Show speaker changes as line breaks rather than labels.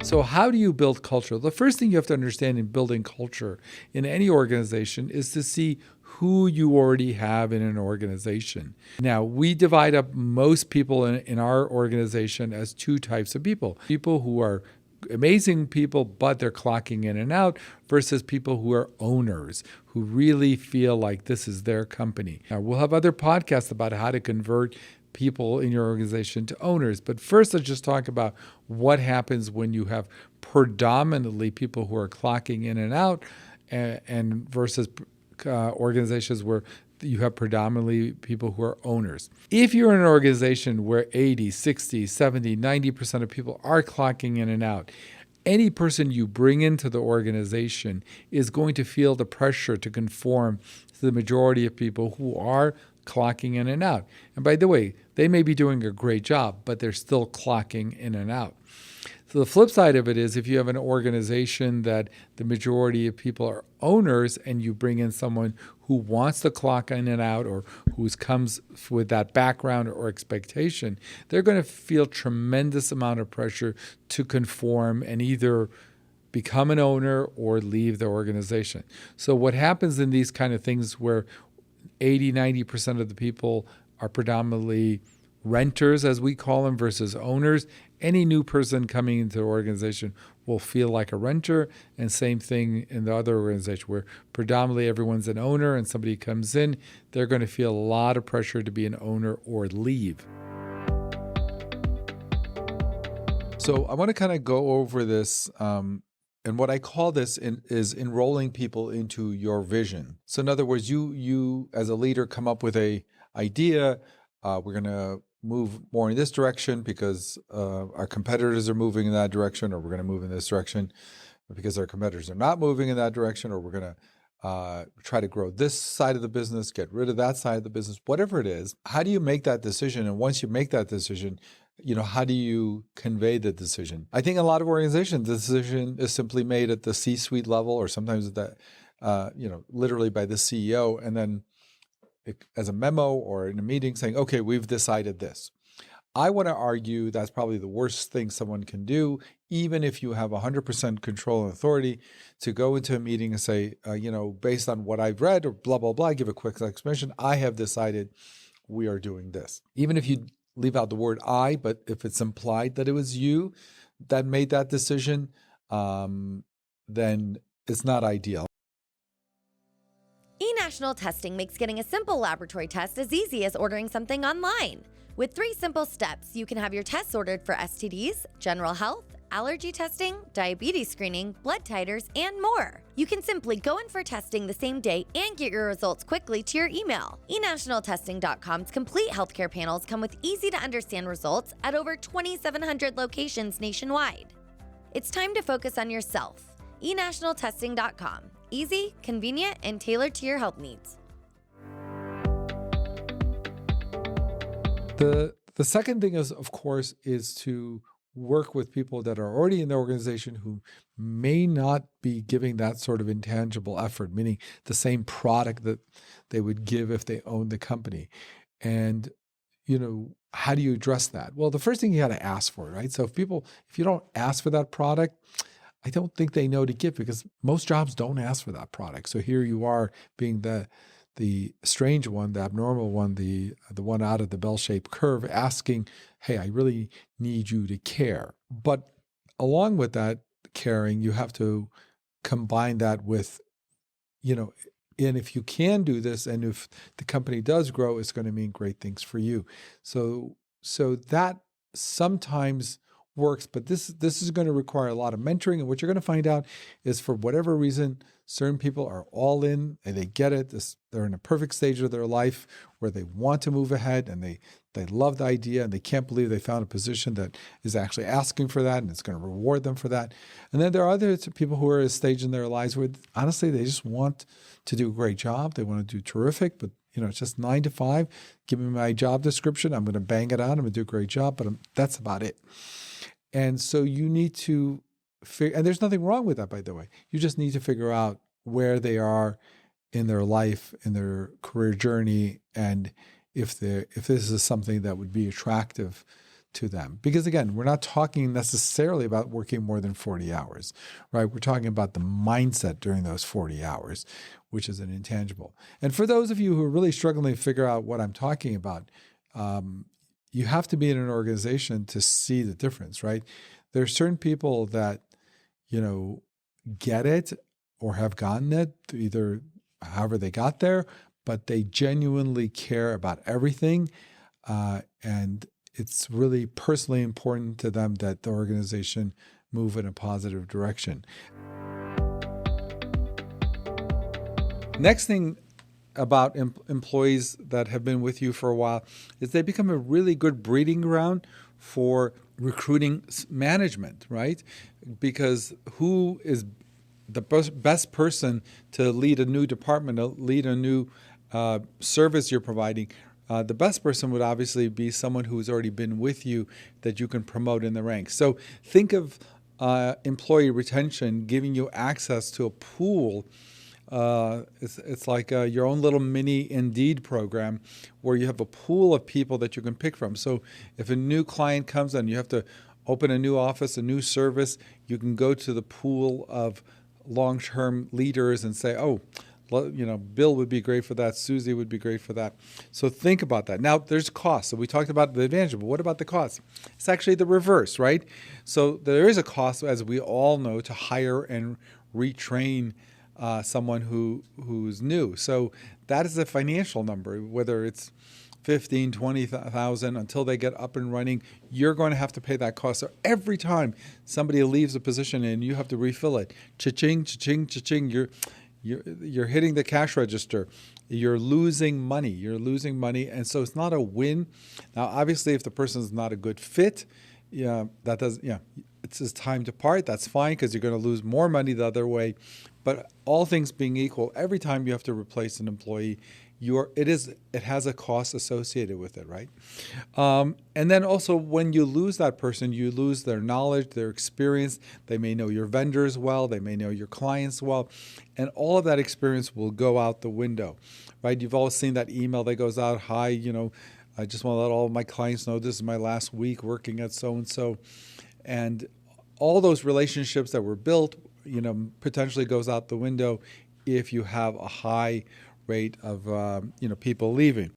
So how do you build culture? The first thing you have to understand in building culture in any organization is to see who you already have in an organization. Now, we divide up most people in our organization as two types of people. People who are amazing people, but they're clocking in and out, versus people who are owners, who really feel like this is their company. Now, we'll have other podcasts about how to convert people in your organization to owners. But first, let's just talk about what happens when you have predominantly people who are clocking in and out and versus organizations where you have predominantly people who are owners. If you're in an organization where 80, 60, 70, 90% of people are clocking in and out, any person you bring into the organization is going to feel the pressure to conform to the majority of people who are clocking in and out. And by the way, they may be doing a great job, but they're still clocking in and out. So the flip side of it is if you have an organization that the majority of people are owners and you bring in someone who wants to clock in and out or who comes with that background or expectation, they're going to feel tremendous amount of pressure to conform and either become an owner or leave the organization. So what happens in these kind of things where 80, 90% of the people are predominantly renters, as we call them, versus owners, any new person coming into the organization will feel like a renter. And same thing in the other organization where predominantly everyone's an owner and somebody comes in, they're going to feel a lot of pressure to be an owner or leave. So I want to kind of go over this. And what I call this is enrolling people into your vision. So in other words, you as a leader come up with a idea. We're going to move more in this direction because our competitors are moving in that direction, or we're going to move in this direction because our competitors are not moving in that direction, or we're going to try to grow this side of the business, get rid of that side of the business, whatever it is. How do you make that decision? And once you make that decision, how do you convey the decision? I think in a lot of organizations, the decision is simply made at the C-suite level, or sometimes at that, literally by the CEO, and then as a memo or in a meeting saying, okay, we've decided this. I want to argue that's probably the worst thing someone can do, even if you have 100% control and authority, to go into a meeting and say, based on what I've read or blah, blah, blah, give a quick explanation. I have decided we are doing this. Even if you leave out the word I, but if it's implied that it was you that made that decision, then it's not ideal.
eNational testing makes getting a simple laboratory test as easy as ordering something online. With 3 simple steps, you can have your tests ordered for STDs, general health, allergy testing, diabetes screening, blood titers, and more. You can simply go in for testing the same day and get your results quickly to your email. eNationalTesting.com's complete healthcare panels come with easy-to-understand results at over 2,700 locations nationwide. It's time to focus on yourself. eNationalTesting.com. Easy, convenient, and tailored to your health needs.
The second thing is, of course, is to work with people that are already in the organization who may not be giving that sort of intangible effort, meaning the same product that they would give if they owned the company. And, how do you address that? Well, the first thing you got to ask for, right? So if you don't ask for that product, I don't think they know to give, because most jobs don't ask for that product. So here you are being the strange one, the abnormal one, the one out of the bell-shaped curve, asking, hey, I really need you to care. But along with that caring, you have to combine that with, and if you can do this, and if the company does grow, it's going to mean great things for you. So that sometimes works, but this is going to require a lot of mentoring. And what you're going to find out is, for whatever reason, certain people are all in and they get it. They're in a perfect stage of their life where they want to move ahead and they love the idea and they can't believe they found a position that is actually asking for that and it's going to reward them for that. And then there are other people who are at a stage in their lives where honestly they just want to do a great job. They want to do terrific, but it's just 9 to 5. Give me my job description. I'm going to bang it out. I'm going to do a great job, but that's about it. And so you need to figure, and there's nothing wrong with that, by the way. You just need to figure out where they are in their life, in their career journey, and if this is something that would be attractive to them. Because again, we're not talking necessarily about working more than 40 hours, right? We're talking about the mindset during those 40 hours, which is an intangible. And for those of you who are really struggling to figure out what I'm talking about, you have to be in an organization to see the difference, right? There are certain people that, get it or have gotten it, either however they got there, but they genuinely care about everything. And it's really personally important to them that the organization move in a positive direction. Next thing about employees that have been with you for a while is they become a really good breeding ground for recruiting management, right? Because who is the best person to lead a new department, to lead a new service you're providing? The best person would obviously be someone who's already been with you that you can promote in the ranks. So think of employee retention giving you access to a pool. It's like your own little mini Indeed program where you have a pool of people that you can pick from. So if a new client comes and you have to open a new office, a new service, you can go to the pool of long-term leaders and say, oh, Bill would be great for that. Susie would be great for that. So think about that. Now, there's cost. So we talked about the advantage, but what about the cost? It's actually the reverse, right? So there is a cost, as we all know, to hire and retrain someone who's new. So that is a financial number, whether it's 15, 20,000 until they get up and running, you're going to have to pay that cost. So every time somebody leaves a position and you have to refill it, cha-ching, cha-ching, cha-ching, you're hitting the cash register. You're losing money. And so it's not a win. Now, obviously, if the person is not a good fit, it's time to part. That's fine because you're going to lose more money the other way. But all things being equal, every time you have to replace an employee, it has a cost associated with it, right? And then also when you lose that person, you lose their knowledge, their experience. They may know your vendors well, they may know your clients well, and all of that experience will go out the window, right? You've all seen that email that goes out, hi, I just want to let all of my clients know this is my last week working at so-and-so. And all those relationships that were built, potentially goes out the window if you have a high rate of people leaving.